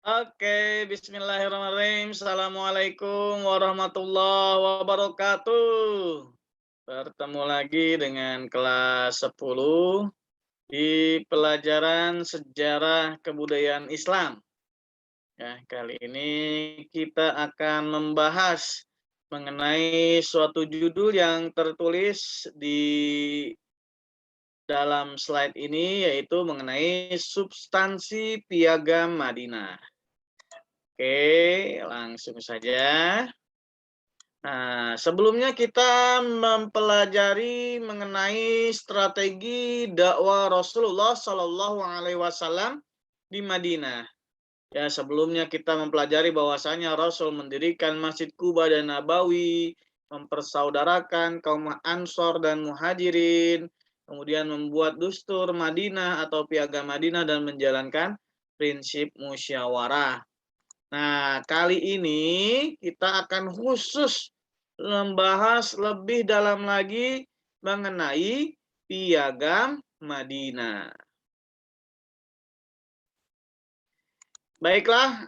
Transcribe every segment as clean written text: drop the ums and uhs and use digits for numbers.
Oke, bismillahirrahmanirrahim. Assalamualaikum warahmatullahi wabarakatuh. Bertemu lagi dengan kelas 10 di pelajaran sejarah kebudayaan Islam. Ya, kali ini kita akan membahas mengenai suatu judul yang tertulis di dalam slide ini, yaitu mengenai substansi Piagam Madinah. Oke, langsung saja. Nah, sebelumnya kita mempelajari mengenai strategi dakwah Rasulullah Shallallahu Alaihi Wasallam di Madinah. Ya, sebelumnya kita mempelajari bahwasanya Rasul mendirikan Masjid Kuba dan Nabawi, mempersaudarakan kaum Ansor dan Muhajirin, kemudian membuat Dustur Madinah atau Piagam Madinah dan menjalankan prinsip musyawarah. Nah, kali ini kita akan khusus membahas lebih dalam lagi mengenai Piagam Madinah. Baiklah,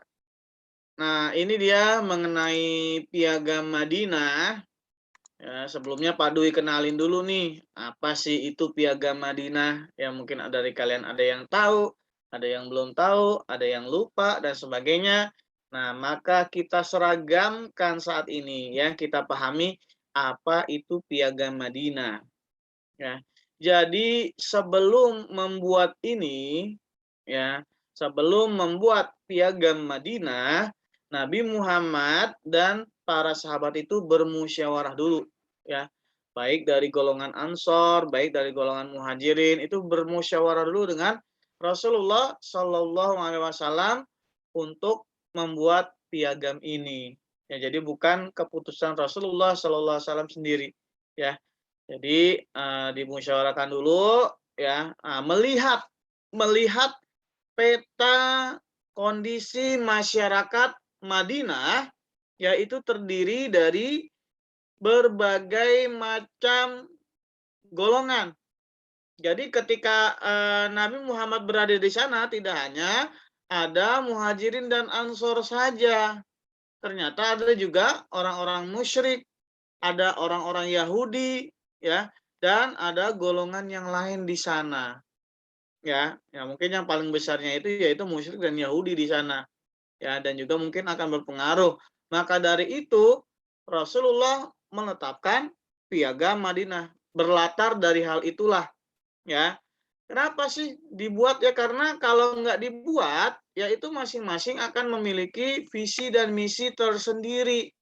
nah ini dia mengenai Piagam Madinah. Ya, sebelumnya Pak Dwi kenalin dulu nih, apa sih itu Piagam Madinah? Ya mungkin ada dari kalian ada yang tahu, ada yang belum tahu, ada yang lupa dan sebagainya. Nah, maka kita seragamkan saat ini ya, kita pahami apa itu Piagam Madinah. Ya. Jadi sebelum membuat ini ya, sebelum membuat Piagam Madinah, Nabi Muhammad dan para sahabat itu bermusyawarah dulu ya. Baik dari golongan Ansor, baik dari golongan Muhajirin itu bermusyawarah dulu dengan Rasulullah Shallallahu alaihi wasallam untuk membuat piagam ini. Ya, jadi bukan keputusan Rasulullah Shallallahu alaihi wasallam sendiri ya. Jadi, dimusyawarahkan dulu ya, melihat melihat peta kondisi masyarakat Madinah, yaitu terdiri dari berbagai macam golongan. Jadi ketika, Nabi Muhammad berada di sana tidak hanya ada Muhajirin dan Ansor saja, ternyata ada juga orang-orang musyrik, ada orang-orang Yahudi, ya, dan ada golongan yang lain di sana, ya. Ya mungkin yang paling besarnya itu yaitu musyrik dan Yahudi di sana, ya, dan juga mungkin akan berpengaruh. Maka dari itu Rasulullah menetapkan Piagam Madinah, berlatar dari hal itulah, ya. Kenapa sih dibuat? Ya karena kalau nggak dibuat, ya itu masing-masing akan memiliki visi dan misi tersendiri,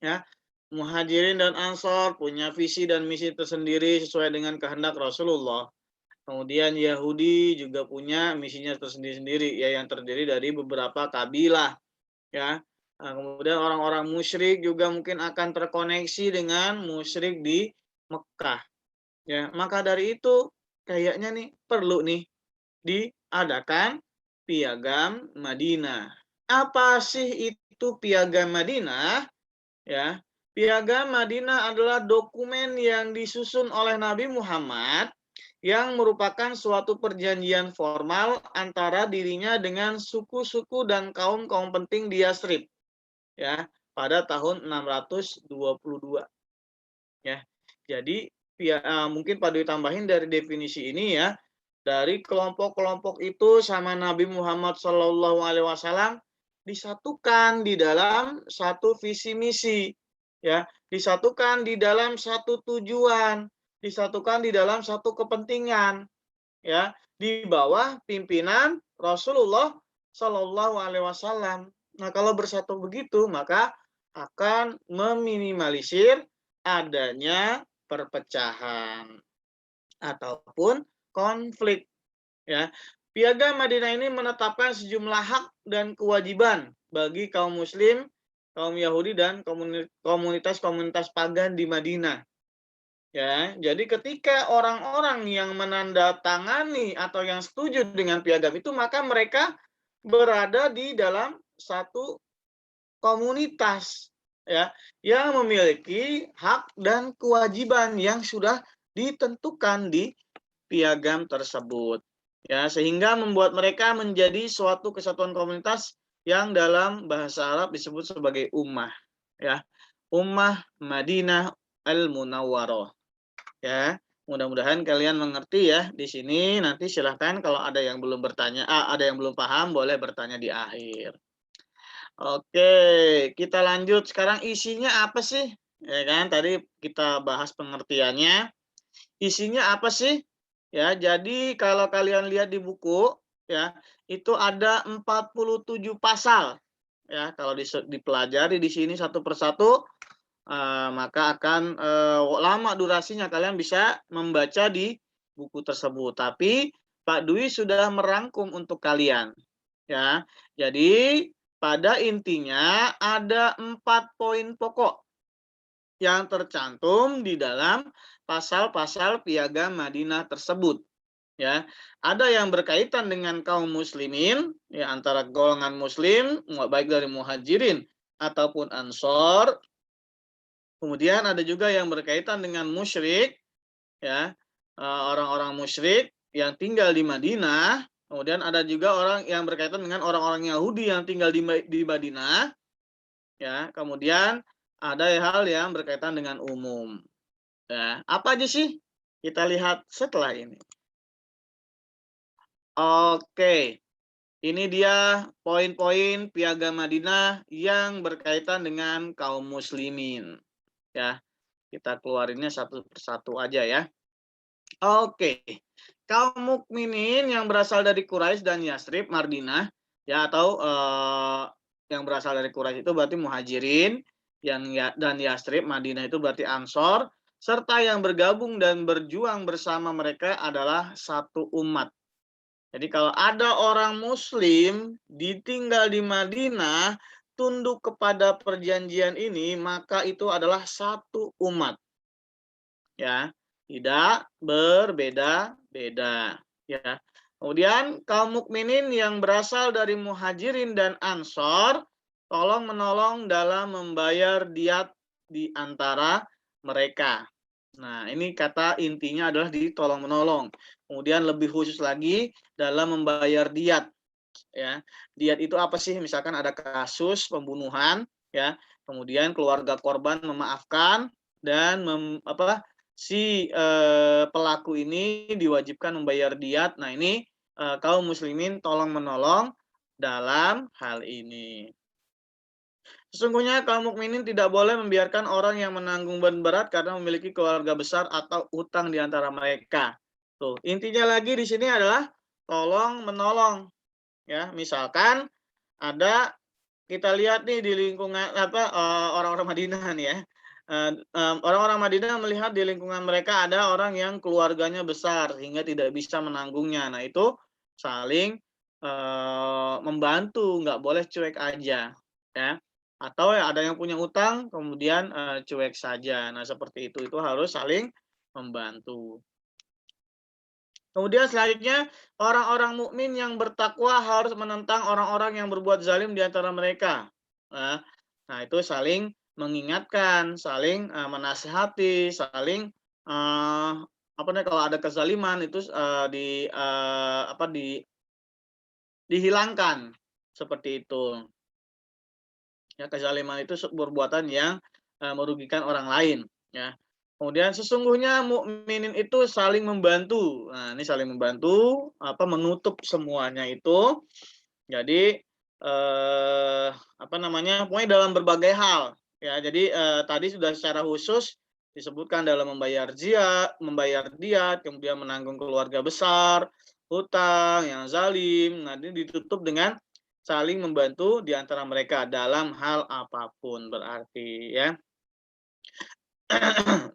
ya. Muhajirin dan Ansor punya visi dan misi tersendiri sesuai dengan kehendak Rasulullah. Kemudian Yahudi juga punya misinya tersendiri-sendiri ya yang terdiri dari beberapa kabilah ya. Nah, kemudian orang-orang musyrik juga mungkin akan terkoneksi dengan musyrik di Mekah ya. Maka dari itu kayaknya nih perlu nih diadakan Piagam Madinah. Apa sih itu Piagam Madinah? Ya, Piagam Madinah adalah dokumen yang disusun oleh Nabi Muhammad yang merupakan suatu perjanjian formal antara dirinya dengan suku-suku dan kaum-kaum penting di Yasrib ya pada tahun 622 ya. Jadi mungkin Pak Dwi tambahin dari definisi ini ya, dari kelompok-kelompok itu sama Nabi Muhammad SAW disatukan di dalam satu visi misi, ya, disatukan di dalam satu tujuan, disatukan di dalam satu kepentingan, ya, di bawah pimpinan Rasulullah SAW. Nah, kalau bersatu begitu, maka akan meminimalisir adanya perpecahan ataupun konflik ya. Piagam Madinah ini menetapkan sejumlah hak dan kewajiban bagi kaum muslim, kaum Yahudi dan komunitas-komunitas pagan di Madinah. Ya, jadi ketika orang-orang yang menandatangani atau yang setuju dengan piagam itu maka mereka berada di dalam satu komunitas ya yang memiliki hak dan kewajiban yang sudah ditentukan di piagam tersebut. ya, sehingga membuat mereka menjadi suatu kesatuan komunitas yang dalam bahasa Arab disebut sebagai ummah, ya. Ummah Madinah Al-Munawwarah, ya. Mudah-mudahan kalian mengerti ya di sini. Nanti silahkan kalau ada yang belum bertanya, ada yang belum paham boleh bertanya di akhir. Oke, kita lanjut. Sekarang isinya apa sih? Ya kan, tadi kita bahas pengertiannya. Isinya apa sih? Ya, jadi kalau kalian lihat di buku, ya, itu ada 47 pasal. Ya, kalau dipelajari di sini satu persatu, maka akan lama durasinya kalian bisa membaca di buku tersebut. Tapi Pak Dwi sudah merangkum untuk kalian. Ya, jadi pada intinya ada 4 poin pokok yang tercantum di dalam pasal-pasal Piagam Madinah tersebut. Ya, ada yang berkaitan dengan kaum muslimin, ya, antara golongan muslim, baik dari muhajirin ataupun ansor. Kemudian ada juga yang berkaitan dengan musyrik, ya, orang-orang musyrik yang tinggal di Madinah. Kemudian ada juga orang yang berkaitan dengan orang-orang Yahudi yang tinggal di Madinah, ya. Kemudian ada hal yang berkaitan dengan umum. Ya, apa aja sih? Kita lihat setelah ini. Oke, ini dia poin-poin Piagam Madinah yang berkaitan dengan kaum muslimin. Ya, kita keluarinnya satu persatu aja ya. Oke, kaum mukminin yang berasal dari Quraisy dan Yasrib, Madinah, ya, atau yang berasal dari Quraisy itu berarti muhajirin, dan Yasrib, Madinah itu berarti ansor, serta yang bergabung dan berjuang bersama mereka adalah satu umat. Jadi kalau ada orang muslim ditinggal di Madinah, tunduk kepada perjanjian ini, maka itu adalah satu umat. Ya, tidak berbeda-beda, ya. Kemudian kaum mukminin yang berasal dari muhajirin dan ansor tolong menolong dalam membayar diat di antara mereka. Nah, ini kata intinya adalah ditolong menolong. Kemudian lebih khusus lagi dalam membayar diat, ya. Diat itu apa sih? Misalkan ada kasus pembunuhan, ya. Kemudian keluarga korban memaafkan dan si pelaku ini diwajibkan membayar diat. Nah, ini kaum muslimin tolong menolong dalam hal ini. Sesungguhnya kaum mukminin tidak boleh membiarkan orang yang menanggung beban berat karena memiliki keluarga besar atau utang di antara mereka. Tuh, intinya lagi di sini adalah tolong menolong, ya. Misalkan ada, kita lihat nih di lingkungan orang-orang Madinah nih ya. Orang-orang Madinah melihat di lingkungan mereka ada orang yang keluarganya besar sehingga tidak bisa menanggungnya. Nah, itu saling membantu, nggak boleh cuek aja, ya. Atau ya ada yang punya utang kemudian cuek saja. Nah, seperti itu harus saling membantu. Kemudian selanjutnya, orang-orang mukmin yang bertakwa harus menentang orang-orang yang berbuat zalim di antara mereka. Nah, itu saling mengingatkan, saling menasihati, saling kalau ada kezaliman itu dihilangkan seperti itu. Ya, kezaliman itu perbuatan yang merugikan orang lain, ya. Kemudian sesungguhnya mukminin itu saling membantu. Nah, ini saling membantu menutup semuanya itu. Jadi pokoknya dalam berbagai hal, ya. Jadi tadi sudah secara khusus disebutkan dalam membayar diat, kemudian menanggung keluarga besar, hutang, yang zalim. Nah, ini ditutup dengan saling membantu di antara mereka dalam hal apapun berarti, ya.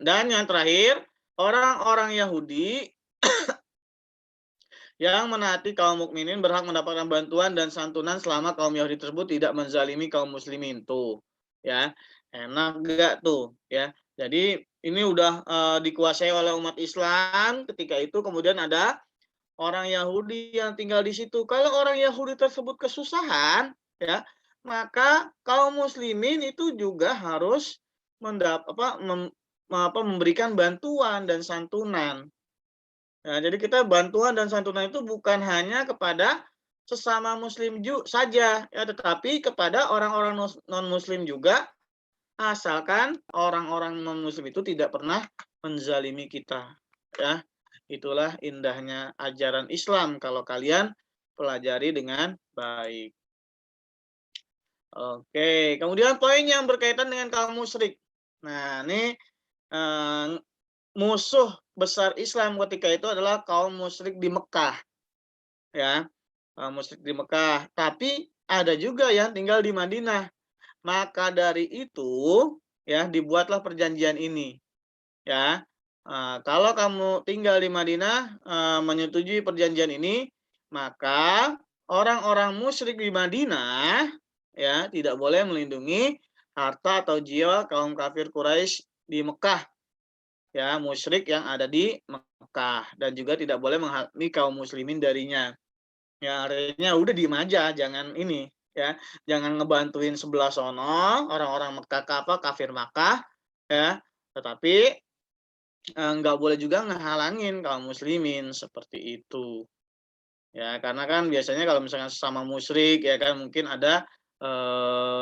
Dan yang terakhir, orang-orang Yahudi yang menaati kaum mukminin berhak mendapatkan bantuan dan santunan selama kaum Yahudi tersebut tidak menzalimi kaum muslimin. Tuh, ya. Enak gak tuh, ya. Jadi ini udah dikuasai oleh umat Islam ketika itu, kemudian ada orang Yahudi yang tinggal di situ. Kalau orang Yahudi tersebut kesusahan, ya, maka kaum muslimin itu juga harus memberikan bantuan dan santunan. Ya, jadi kita bantuan dan santunan itu bukan hanya kepada sesama muslim saja ya, tetapi kepada orang-orang non-muslim juga, asalkan orang-orang non-muslim itu tidak pernah menzalimi kita ya. Itulah indahnya ajaran Islam kalau kalian pelajari dengan baik. Oke, kemudian poin yang berkaitan dengan kaum musyrik. Nah, ini eh, musuh besar Islam ketika itu adalah kaum musyrik di Mekah, ya, kaum musyrik di Mekah. Tapi ada juga yang tinggal di Madinah. Maka dari itu, ya, dibuatlah perjanjian ini, ya. Kalau kamu tinggal di Madinah, menyetujui perjanjian ini, maka orang-orang musyrik di Madinah, ya, tidak boleh melindungi harta atau jiwa kaum kafir Quraisy di Mekah, ya, musyrik yang ada di Mekah, dan juga tidak boleh menghalangi kaum muslimin darinya. Ya, artinya udah diem aja, jangan ini, ya, jangan ngebantuin sebelah sono orang-orang Mekah kafir Makkah, ya, tetapi nggak boleh juga ngehalangin kaum muslimin seperti itu. Ya, karena kan biasanya kalau misalnya sesama musyrik ya kan mungkin ada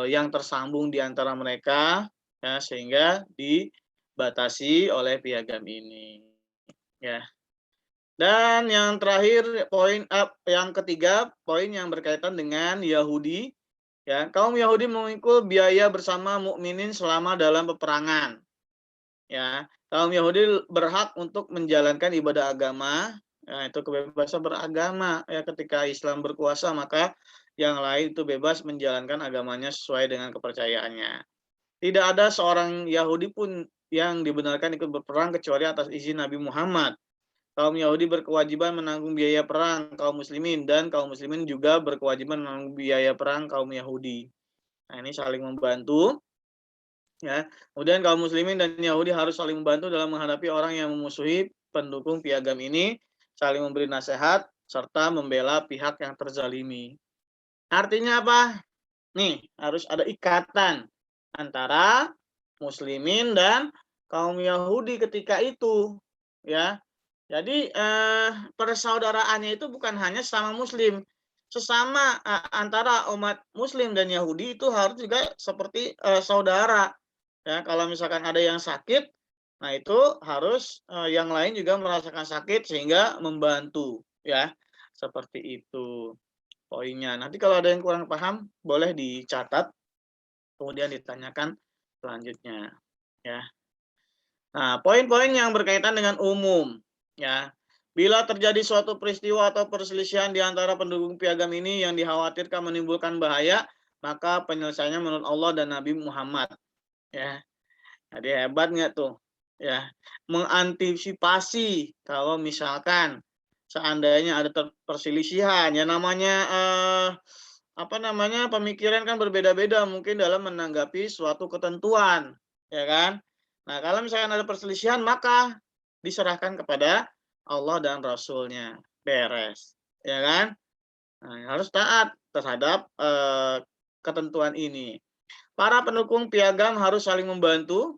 yang tersambung di antara mereka ya sehingga dibatasi oleh piagam ini. Ya. Dan yang terakhir yang ketiga poin yang berkaitan dengan Yahudi ya, kaum Yahudi memikul biaya bersama mukminin selama dalam peperangan. Ya, kaum Yahudi berhak untuk menjalankan ibadah agama, ya, itu kebebasan beragama. Ya, ketika Islam berkuasa, maka yang lain itu bebas menjalankan agamanya sesuai dengan kepercayaannya. Tidak ada seorang Yahudi pun yang dibenarkan ikut berperang kecuali atas izin Nabi Muhammad. Kaum Yahudi berkewajiban menanggung biaya perang kaum muslimin, dan kaum muslimin juga berkewajiban menanggung biaya perang kaum Yahudi. Nah, ini saling membantu. Ya, kemudian kaum muslimin dan Yahudi harus saling membantu dalam menghadapi orang yang memusuhi pendukung piagam ini, saling memberi nasihat serta membela pihak yang terzalimi. Artinya apa? Nih, harus ada ikatan antara muslimin dan kaum Yahudi ketika itu, ya. Jadi persaudaraannya itu bukan hanya sama muslim, sesama antara umat muslim dan Yahudi itu harus juga seperti saudara. Ya, kalau misalkan ada yang sakit, nah itu harus yang lain juga merasakan sakit sehingga membantu, ya. Seperti itu poinnya. Nanti kalau ada yang kurang paham, boleh dicatat, kemudian ditanyakan selanjutnya, ya. Nah, poin-poin yang berkaitan dengan umum, ya. Bila terjadi suatu peristiwa atau perselisihan di antara pendukung piagam ini yang dikhawatirkan menimbulkan bahaya, maka penyelesaiannya menurut Allah dan Nabi Muhammad, ya. Jadi hebat nggak tuh? Ya, mengantisipasi kalau misalkan seandainya ada perselisihan, ya namanya apa namanya pemikiran kan berbeda-beda mungkin dalam menanggapi suatu ketentuan, ya kan? Nah, kalau misalkan ada perselisihan maka diserahkan kepada Allah dan Rasulnya, beres, ya kan? Nah, harus taat terhadap ketentuan ini. Para pendukung piagam harus saling membantu.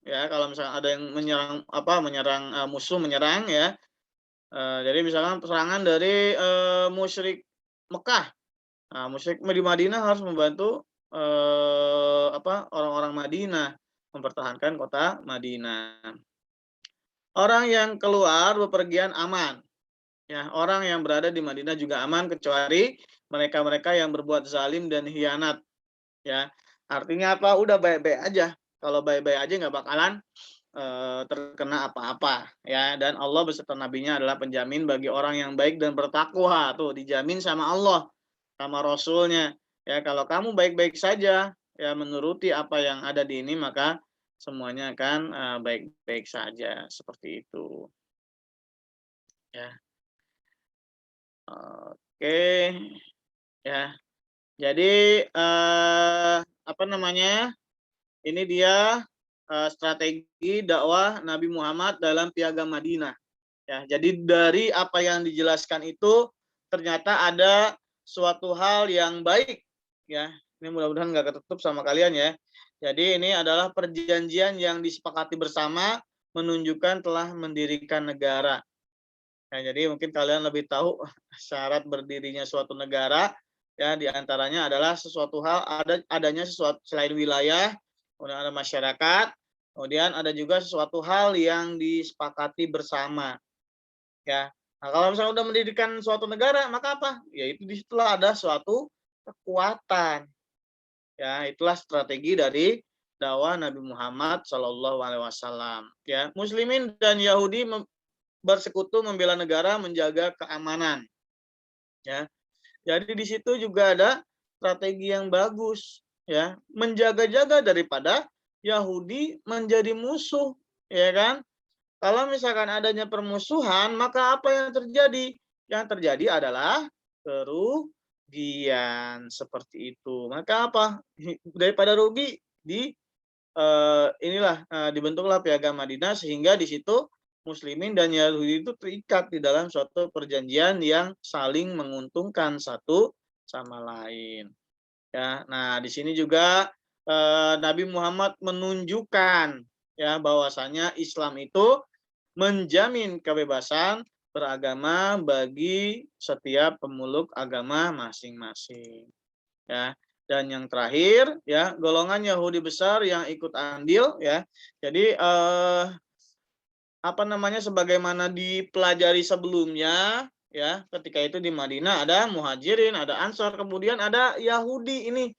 Ya, kalau misalnya ada yang menyerang musuh menyerang ya. Jadi misalkan serangan dari musyrik Mekah. Nah, musyrik di Madinah harus membantu orang-orang Madinah mempertahankan kota Madinah. Orang yang keluar bepergian aman. Ya, orang yang berada di Madinah juga aman kecuali mereka-mereka yang berbuat zalim dan hianat. Ya, artinya apa? Udah baik-baik aja. Kalau baik-baik aja nggak bakalan terkena apa-apa, ya. Dan Allah beserta nabinya adalah penjamin bagi orang yang baik dan bertakwa. Tuh dijamin sama Allah, sama Rasulnya. Ya, kalau kamu baik-baik saja, ya menuruti apa yang ada di ini, maka semuanya akan baik-baik saja. Seperti itu. Ya, oke, ya. Jadi apa namanya? Ini dia strategi dakwah Nabi Muhammad dalam Piagam Madinah. Ya, jadi dari apa yang dijelaskan itu ternyata ada suatu hal yang baik, ya. Ini mudah-mudahan nggak ketutup sama kalian ya. Jadi ini adalah perjanjian yang disepakati bersama menunjukkan telah mendirikan negara. Ya, jadi mungkin kalian lebih tahu syarat berdirinya suatu negara, ya di antaranya adalah sesuatu hal adanya sesuatu selain wilayah, kemudian ada masyarakat, kemudian ada juga sesuatu hal yang disepakati bersama, ya. Nah, kalau misalnya udah mendirikan suatu negara, maka apa? Ya itu disitulah ada suatu kekuatan. Ya, itulah strategi dari dakwah Nabi Muhammad Shallallahu Alaihi Wasallam. Ya, Muslimin dan Yahudi bersekutu membela negara, menjaga keamanan. Ya, jadi di situ juga ada strategi yang bagus. Ya, menjaga-jaga daripada Yahudi menjadi musuh. Ya kan? Kalau misalkan adanya permusuhan, maka apa yang terjadi? Yang terjadi adalah kerugian seperti itu. Maka apa? Daripada rugi dibentuklah Piagam Madinah sehingga di situ Muslimin dan Yahudi itu terikat di dalam suatu perjanjian yang saling menguntungkan satu sama lain. Ya, nah di sini juga Nabi Muhammad menunjukkan ya bahwasanya Islam itu menjamin kebebasan beragama bagi setiap pemeluk agama masing-masing. Ya. Dan yang terakhir ya, golongan Yahudi besar yang ikut andil ya. Jadi sebagaimana dipelajari sebelumnya ya, ketika itu di Madinah ada Muhajirin, ada Ansor, kemudian ada Yahudi ini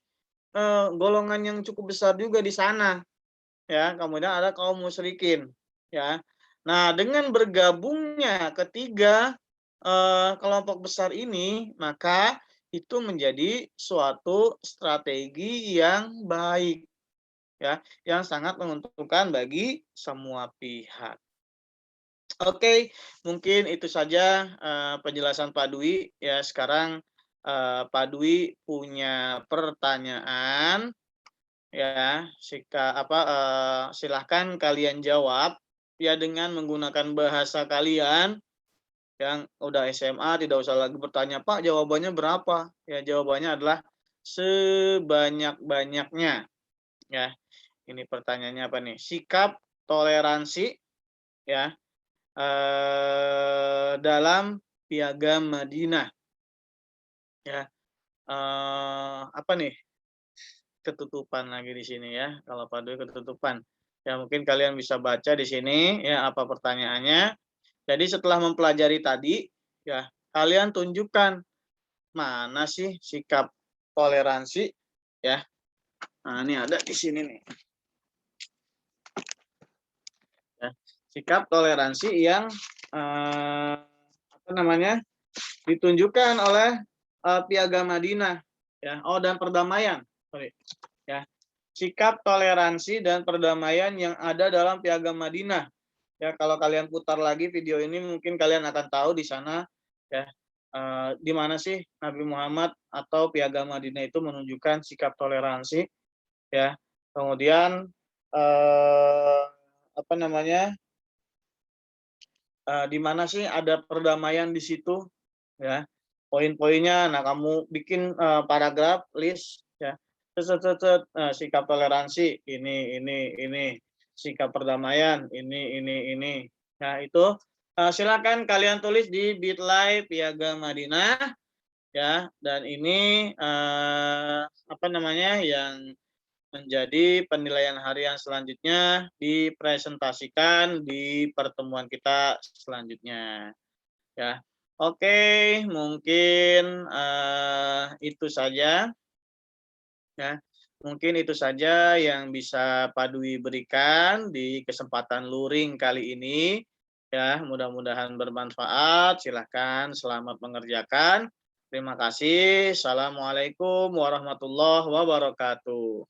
golongan yang cukup besar juga di sana ya, kemudian ada kaum musyrikin ya. Nah, dengan bergabungnya ketiga kelompok besar ini, maka itu menjadi suatu strategi yang baik ya, yang sangat menguntungkan bagi semua pihak. Oke, mungkin itu saja penjelasan Pak Dwi ya. Sekarang Pak Dwi punya pertanyaan ya, silahkan kalian jawab ya dengan menggunakan bahasa kalian yang udah SMA, tidak usah lagi bertanya, Pak, jawabannya berapa? Ya, jawabannya adalah sebanyak-banyaknya. Ya, ini pertanyaannya apa nih? Sikap toleransi ya dalam Piagam Madinah. Ya, apa nih? Ketutupan lagi di sini ya. Kalau Pak Dwi ketutupan. Ya, mungkin kalian bisa baca di sini ya apa pertanyaannya. Jadi setelah mempelajari tadi, ya kalian tunjukkan mana sih sikap toleransi, ya. Nah, ini ada di sini nih. Ya, sikap toleransi yang ditunjukkan oleh Piagam Madinah, ya. Oh, dan perdamaian, sorry, ya. Sikap toleransi dan perdamaian yang ada dalam Piagam Madinah. Ya, kalau kalian putar lagi video ini mungkin kalian akan tahu di sana ya di mana sih Nabi Muhammad atau Piagam Madinah itu menunjukkan sikap toleransi ya. Kemudian eh, di mana sih ada perdamaian di situ ya. Poin-poinnya, nah kamu bikin paragraf list ya. Sikap toleransi ini, sikap perdamaian ini. Nah itu silakan kalian tulis di Bitly Piagam Madinah ya. Dan ini yang menjadi penilaian harian selanjutnya dipresentasikan di pertemuan kita selanjutnya ya. Oke, mungkin itu saja ya. Mungkin itu saja yang bisa Pak Dwi berikan di kesempatan luring kali ini ya. Mudah-mudahan bermanfaat. Silahkan selamat mengerjakan. Terima kasih. Assalamualaikum warahmatullahi wabarakatuh.